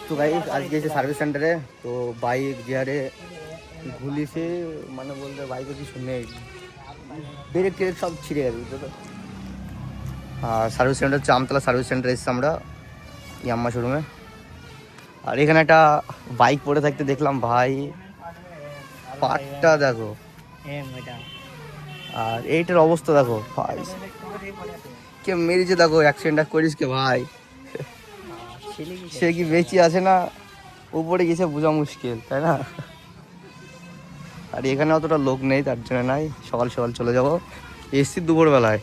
তো গাইস আজকে এসে সার্ভিস সেন্টারে তো বাইক যেহারে ঘুলিছে মানে বলতে বাইকে কিছু নেই, ব্রেক ট্রেক সব ছিঁড়ে গেছে বুঝছো তো। আর সার্ভিস সেন্টার হচ্ছে আমতলা সার্ভিস সেন্টারে এসেছি আমরা ইয়াম্মা শোরুমে। আর এখানে একটা বাইক পড়ে থাকতে দেখলাম ভাই, পাটটা দেখো আর এইটার অবস্থা দেখো ভাই, কে মেরেছে দেখো, অ্যাক্সিডেন্টটা করিস কে ভাই, সে কি বেঁচে আছে না উপরে গেছে বোঝা মুশকিল তাই না। আর এখানে অতটা লোক নেই তার জন্য নাই, সকাল সকাল চলে যাবো, এসছি দুপুরবেলায়।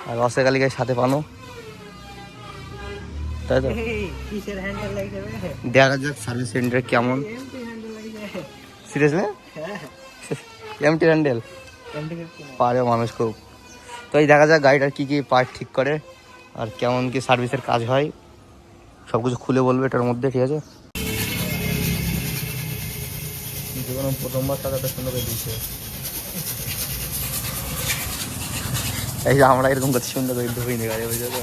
আর রসে কালিকার সাথে পানো, তাই তো দেখা যাক সার্ভিস সেন্টার কেমন। সিরিয়াসলি এমটি হ্যান্ডেল পারে মানুষ খুব। তো এই দেখা যাক গাড়িটার কী কী পার্ট ঠিক করে আর কেমন কি সার্ভিসের কাজ হয়, সব কিছু খুলে বলবে এটার মধ্যে, ঠিক আছে। জীবনে প্রথমবার টাকাটা সুন্দর করে দিচ্ছে, এই যে আমরা এরকম করতে সুন্দর করে ধুইনি গাড়ি, বুঝতে তো।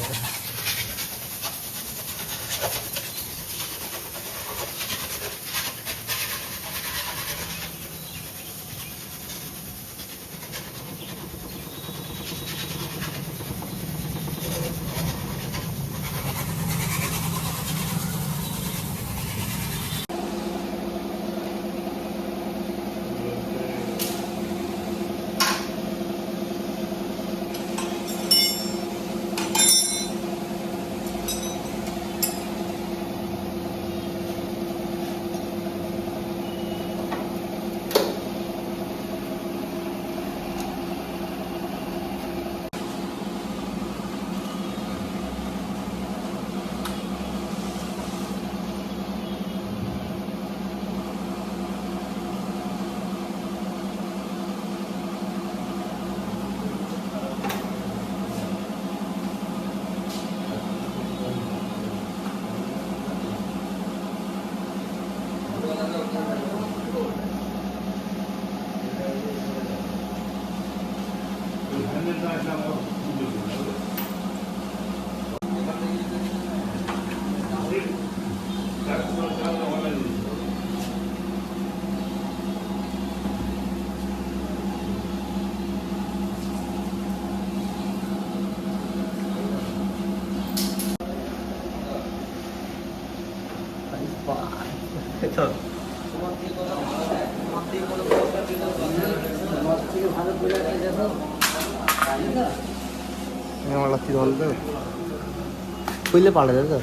খুললে পাল্টা যাবে তো,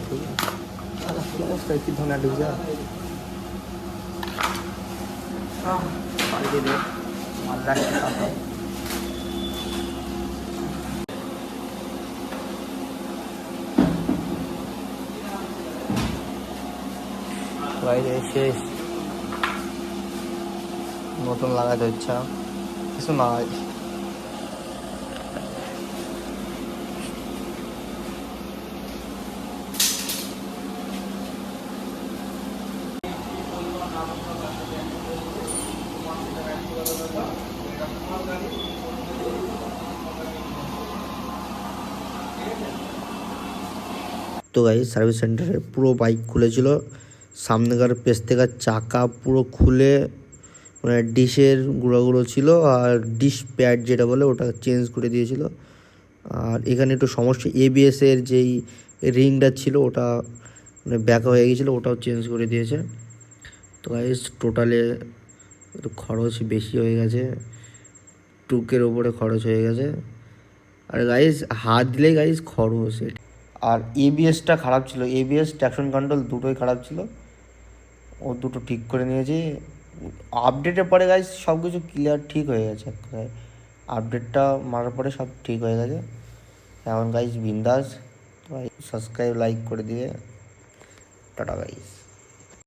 কি অবস্থা, কি ধরনের ঢুকছে শেষ, নতুন লাগাতে ইচ্ছা কিছু নাই। তো গাইস সার্ভিস সেন্টারে পুরো বাইক খুলেছিল, সামনেকার পেছ থেকে চাকা পুরো খুলে মানে ডিশের গুঁড়ো ছিল আর ডিশ প্যাড যেটা বলে ওটা চেঞ্জ করে দিয়েছিল। আর এখানে একটু সমস্যা, এবিএসের যেই রিংটা ছিল ওটা মানে ব্যাকা হয়ে গিয়েছিলো, ওটাও চেঞ্জ করে দিয়েছে। তো গাইস টোটালে একটু খরচ বেশি হয়ে গেছে, টুকের ওপরে খরচ হয়ে গেছে। আর গাইস হাত দিলেই গাইস খরচ। আর এবিএসটা খারাপ ছিল, এবিএস ট্র্যাকশন কন্ট্রোল দুটোই খারাপ ছিল, ও দুটো ঠিক করে নিয়েছি। আপডেটের পরে গাইস সব কিছু ক্লিয়ার ঠিক হয়ে গেছে, আপডেটটা মারার পরে সব ঠিক হয়ে গেছে এখন গাইস বিন্দাস। সাবস্ক্রাইব লাইক করে দিয়ে টাটা গাইস।